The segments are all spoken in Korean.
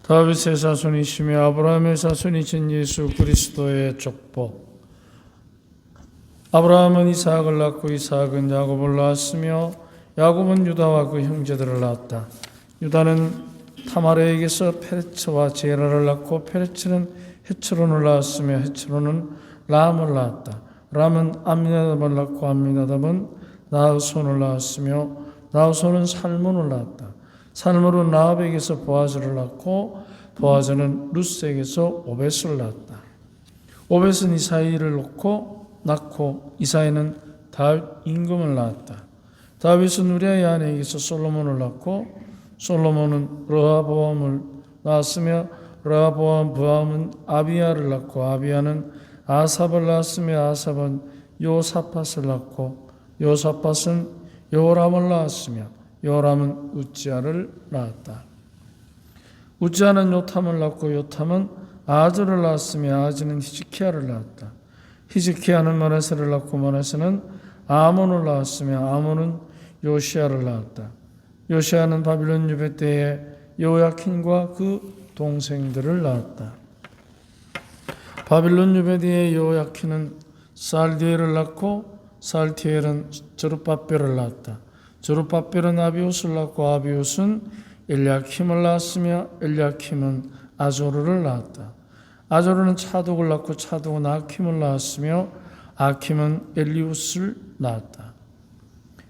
다윗의 자손이시며 아브라함의 자손이신 예수 그리스도의 족보. 아브라함은 이삭을 낳고 이삭은 야곱을 낳았으며 야곱은 유다와 그 형제들을 낳았다. 유다는 타마르에게서 페레츠와 제라를 낳고 페레츠는 헤츠론을 낳았으며 헤츠론은 람을 낳았다. 람은 암미나답을 낳고 암미나답은 나흐손을 낳았으며 나흐손은 살몬을 낳았다. 살몬은 라합에게서 보아즈를 낳고 보아즈는 루스에게서 오벳을 낳았다. 오벳은 이사이를 낳고 이사이는 다윗 임금을 낳았다. 다윗은 우리아의 아내에게서 솔로몬을 낳고 솔로몬은 르호보암을 낳았으며 르호보암은 아비야를 낳고 아비야는 아삽을 낳았으며 아삽은 요사팟을 낳고 요사팟은 요람을 낳았으며 요람은 우찌야를 낳았다. 우찌야는 요탐을 낳고 요탐은 아즈를 낳았으며 아즈는 히즈키야를 낳았다. 히즈키야는 므낫세를 낳고 므낫세는 아몬을 낳았으며 아몬은 요시야를 낳았다. 요시야는 바빌론 유배 때에 요야킨과 그 동생들을 낳았다. 바빌론 유배 뒤에 요야킨은 살디엘을 낳고 살티엘은 저룹바벨을 낳았다. 저룹바벨은 아비옷을 낳고 아비옷은 엘야킴을 낳았으며 엘야킴은 아조르를 낳았다. 아조르는 차독을 낳고 차독은 아킴을 낳았으며 아킴은 엘리우스를 낳았다.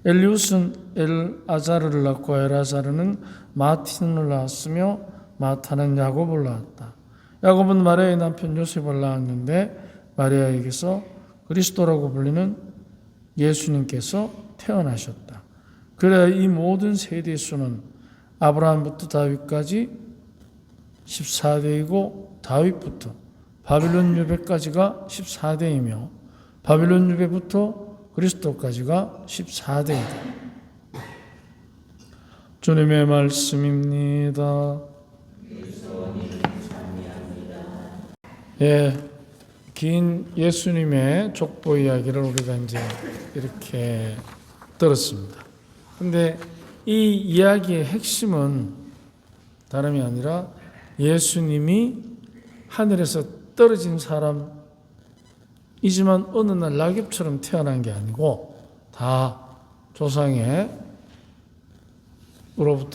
엘리우스는 엘아자르를 낳고 엘아자르는 마틴을 낳았으며 마타는 야곱을 낳았다. 야곱은 마리아의 남편 요셉을 낳았는데 마리아에게서 그리스도라고 불리는 예수님께서 태어나셨다. 그래야 이 모든 세대 수는 아브라함부터 다윗까지 14대이고 다윗부터 바빌론 유배까지가 14대이며 바빌론 유배부터 그리스도까지가 14대이다. 주님의 말씀입니다. 긴 예수님의 족보 이야기를 우리가 이제 이렇게 들었습니다. 근데 이 이야기의 핵심은 다름이 아니라 예수님이 하늘에서 떨어진 사람이지만 어느 날 낙엽처럼 태어난 게 아니고 다 조상으로부터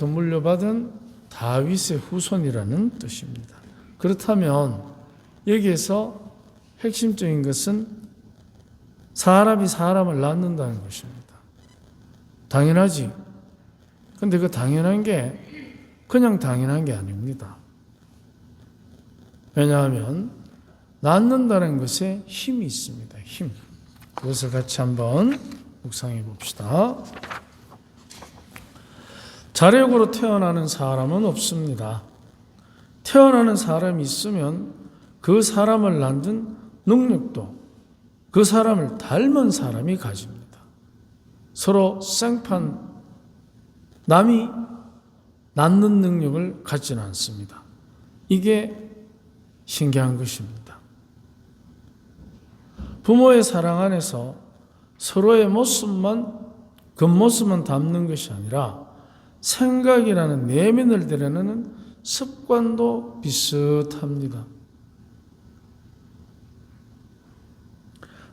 물려받은 다윗의 후손이라는 뜻입니다. 그렇다면 여기에서 핵심적인 것은 사람이 사람을 낳는다는 것입니다. 당연하지. 근데 그 당연한 게 그냥 당연한 게 아닙니다. 왜냐하면 낳는다는 것에 힘이 있습니다. 힘. 그것을 같이 한번 묵상해 봅시다. 자력으로 태어나는 사람은 없습니다. 태어나는 사람이 있으면 그 사람을 낳는 능력도 그 사람을 닮은 사람이 가집니다. 서로 쌍판, 남이 낳는 능력을 갖지는 않습니다. 이게 신기한 것입니다. 부모의 사랑 안에서 서로의 겉모습만 담는 것이 아니라 생각이라는 내면을 드러내는 습관도 비슷합니다.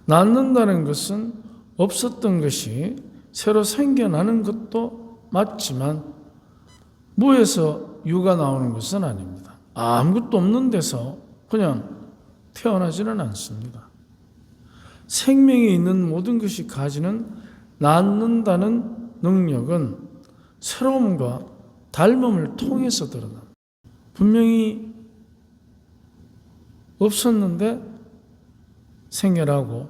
낳는다는 것은 없었던 것이 새로 생겨나는 것도 맞지만 무에서 유가 나오는 것은 아닙니다. 아무것도 없는 데서 그냥 태어나지는 않습니다. 생명이 있는 모든 것이 가지는 낳는다는 능력은 새로움과 닮음을 통해서 드러납니다. 분명히 없었는데 생겨나고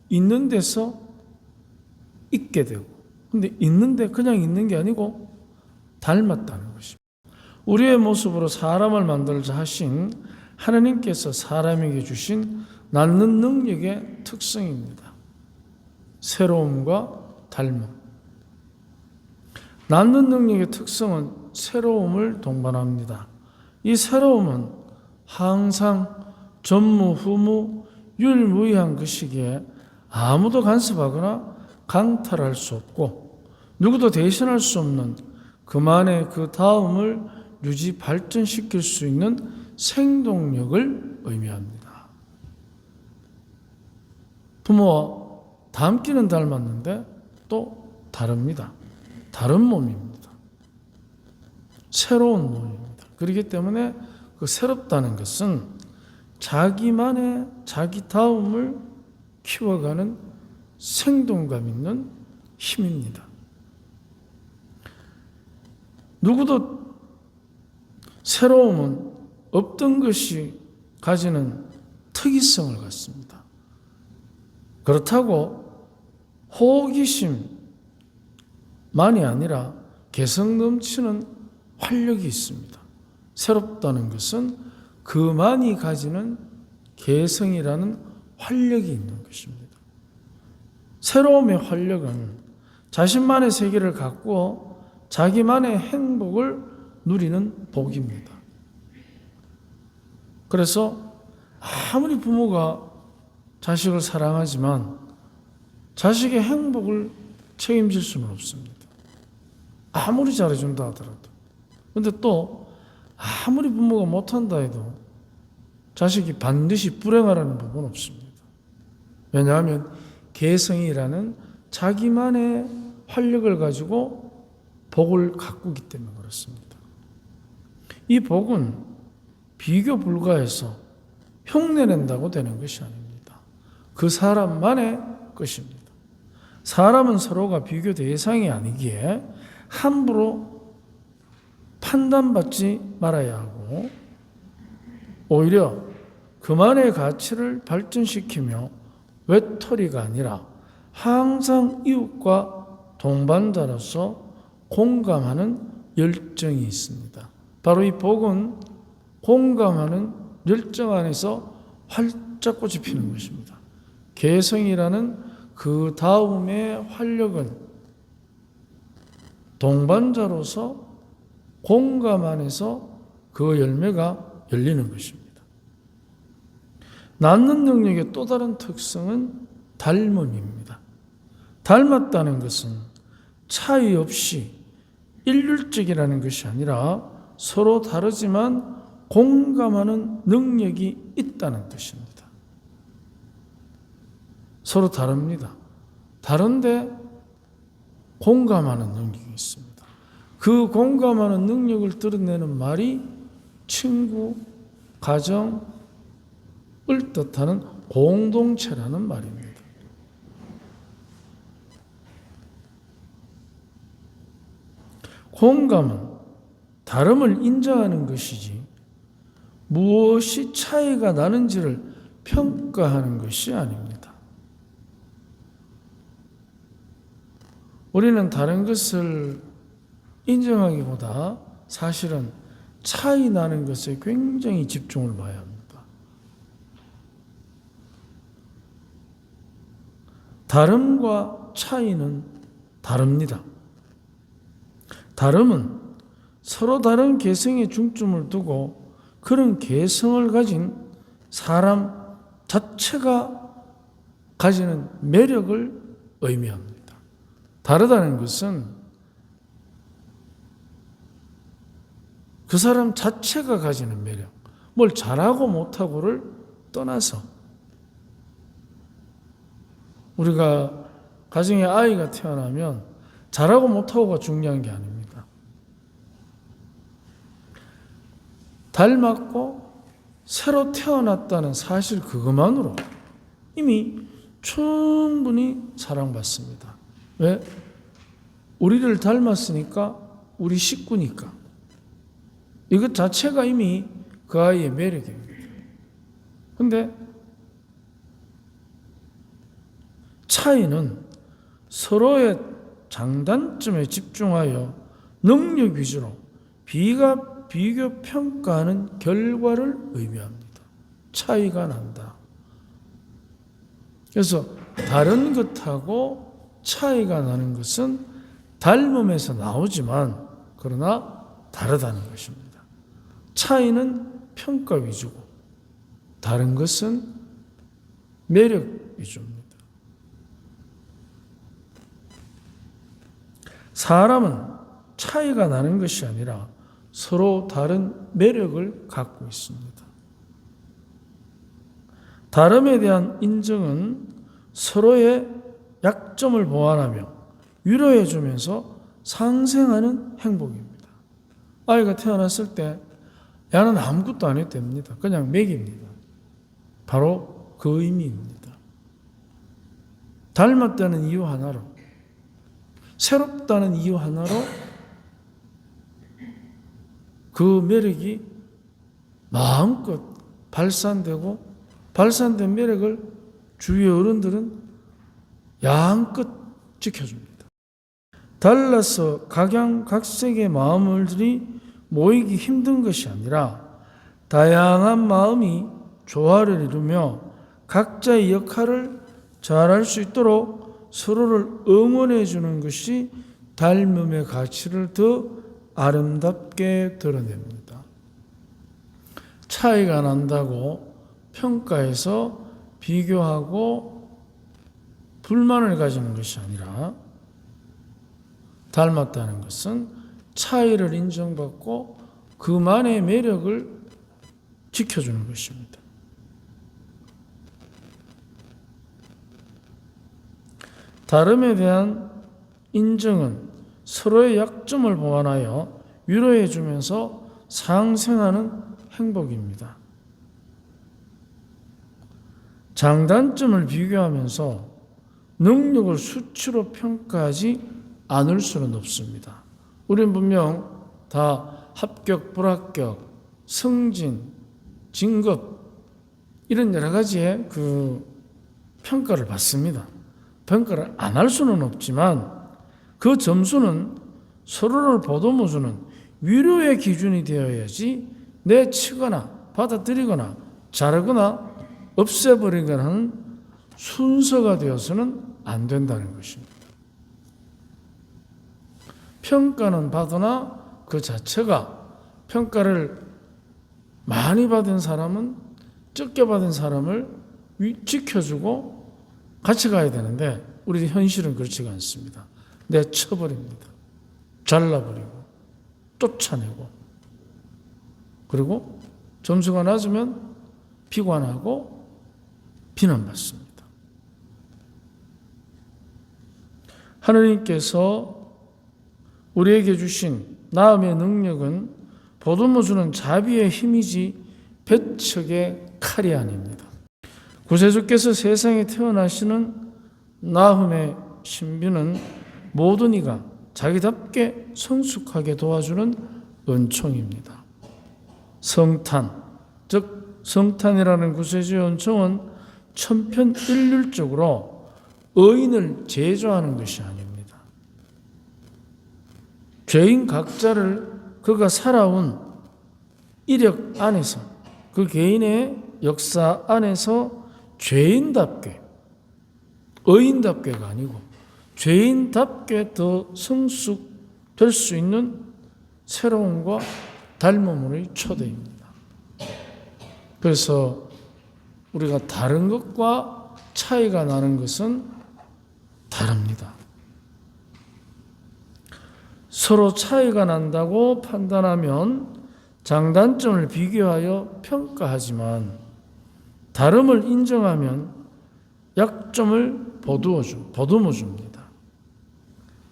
있는 데서 있게 되고, 근데 있는데 그냥 있는 게 아니고 닮았다는 것입니다. 우리의 모습으로 사람을 만들자 하신 하나님께서 사람에게 주신 낳는 능력의 특성입니다. 새로움과 닮음. 낳는 능력의 특성은 새로움을 동반합니다. 이 새로움은 항상 전무후무 유일무이한 것이기에 아무도 간섭하거나 강탈할 수 없고 누구도 대신할 수 없는 그만의 그 다음을 유지 발전시킬 수 있는 생동력을 의미합니다. 부모와 닮기는 닮았는데 또 다릅니다. 다른 몸입니다. 새로운 몸입니다. 그렇기 때문에 그 새롭다는 것은 자기만의 자기다움을 키워가는 생동감 있는 힘입니다. 누구도 새로움은 없던 것이 가지는 특이성을 갖습니다. 그렇다고 호기심만이 아니라 개성 넘치는 활력이 있습니다. 새롭다는 것은 그만이 가지는 개성이라는 활력이 있는 것입니다. 새로움의 활력은 자신만의 세계를 갖고 자기만의 행복을 누리는 복입니다. 그래서 아무리 부모가 자식을 사랑하지만 자식의 행복을 책임질 수는 없습니다. 아무리 잘해준다 하더라도. 그런데 또 아무리 부모가 못한다 해도 자식이 반드시 불행하라는 법은 없습니다. 왜냐하면 개성이라는 자기만의 활력을 가지고 복을 가꾸기 때문에 그렇습니다. 이 복은 비교 불가해서 흉내낸다고 되는 것이 아닙니다. 그 사람만의 것입니다. 사람은 서로가 비교 대상이 아니기에 함부로 판단받지 말아야 하고 오히려 그만의 가치를 발전시키며 외톨이가 아니라 항상 이웃과 동반자로서 공감하는 열정이 있습니다. 바로 이 복은 공감하는 열정 안에서 활짝 꽃이 피는 것입니다. 개성이라는 그 다음의 활력은 동반자로서 공감 안에서 그 열매가 열리는 것입니다. 낳는 능력의 또 다른 특성은 닮음입니다. 닮았다는 것은 차이 없이 일률적이라는 것이 아니라 서로 다르지만 공감하는 능력이 있다는 뜻입니다. 서로 다릅니다. 다른데 공감하는 능력이 있습니다. 그 공감하는 능력을 드러내는 말이 친구, 가정을 뜻하는 공동체라는 말입니다. 공감은 다름을 인정하는 것이지 무엇이 차이가 나는지를 평가하는 것이 아닙니다. 우리는 다른 것을 인정하기보다 사실은 차이 나는 것에 굉장히 집중을 봐야 합니다. 다름과 차이는 다릅니다. 다름은 서로 다른 개성에 중점을 두고 그런 개성을 가진 사람 자체가 가지는 매력을 의미합니다. 다르다는 것은 그 사람 자체가 가지는 매력, 뭘 잘하고 못하고를 떠나서 우리가 가정에 아이가 태어나면 잘하고 못하고가 중요한 게 아닙니다. 닮았고 새로 태어났다는 사실 그것만으로 이미 충분히 사랑받습니다. 왜? 우리를 닮았으니까, 우리 식구니까. 이것 자체가 이미 그 아이의 매력입니다. 그런데 차이는 서로의 장단점에 집중하여 능력 위주로 비교 평가하는 결과를 의미합니다. 차이가 난다. 그래서 다른 것하고 차이가 나는 것은 닮음에서 나오지만 그러나 다르다는 것입니다. 차이는 평가 위주고 다른 것은 매력 위주입니다. 사람은 차이가 나는 것이 아니라 서로 다른 매력을 갖고 있습니다. 다름에 대한 인정은 서로의 약점을 보완하며 위로해 주면서 상생하는 행복입니다. 아이가 태어났을 때 야는 아무것도 안 해도 됩니다. 그냥 먹입니다. 바로 그 의미입니다. 닮았다는 이유 하나로, 새롭다는 이유 하나로 그 매력이 마음껏 발산되고, 발산된 매력을 주위의 어른들은 양껏 지켜줍니다. 달라서 각양각색의 마음들이 모이기 힘든 것이 아니라 다양한 마음이 조화를 이루며 각자의 역할을 잘할 수 있도록 서로를 응원해 주는 것이 닮음의 가치를 더 아름답게 드러냅니다. 차이가 난다고 평가해서 비교하고 불만을 가지는 것이 아니라, 닮았다는 것은 차이를 인정받고 그만의 매력을 지켜주는 것입니다. 다름에 대한 인정은 서로의 약점을 보완하여 위로해 주면서 상생하는 행복입니다. 장단점을 비교하면서 능력을 수치로 평가하지 않을 수는 없습니다. 우리는 분명 다 합격, 불합격, 승진, 진급 이런 여러 가지의 그 평가를 받습니다. 평가를 안 할 수는 없지만 그 점수는 서로를 보듬어주는 위로의 기준이 되어야지 내치거나 받아들이거나 자르거나 없애버리거나 하는 순서가 되어서는 안 된다는 것입니다. 평가는 받으나 그 자체가, 평가를 많이 받은 사람은 적게 받은 사람을 지켜주고 같이 가야 되는데 우리 현실은 그렇지가 않습니다. 내쳐버립니다. 잘라버리고 쫓아내고, 그리고 점수가 낮으면 비관하고 비난받습니다. 하느님께서 우리에게 주신 나음의 능력은 보듬어주는 자비의 힘이지 배척의 칼이 아닙니다. 구세주께서 세상에 태어나시는 나음의 신비는 모든 이가 자기답게 성숙하게 도와주는 은총입니다. 성탄, 즉 성탄이라는 구세주의 은총은 천편일률적으로 의인을 제조하는 것이 아닙니다. 죄인 각자를 그가 살아온 이력 안에서, 그 개인의 역사 안에서 죄인답게, 의인답게가 아니고 죄인답게 더 성숙될 수 있는 새로움과 닮음의 초대입니다. 그래서 우리가 다른 것과 차이가 나는 것은 다릅니다. 서로 차이가 난다고 판단하면 장단점을 비교하여 평가하지만, 다름을 인정하면 약점을 보듬어 줍니다.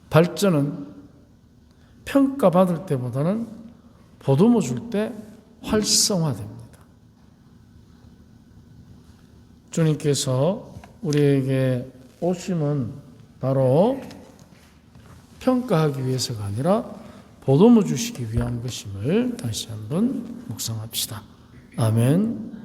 발전은 평가받을 때보다는 보듬어 줄 때 활성화됩니다. 주님께서 우리에게 오심은 바로 평가하기 위해서가 아니라 보듬어 주시기 위한 것임을 다시 한번 묵상합시다. 아멘.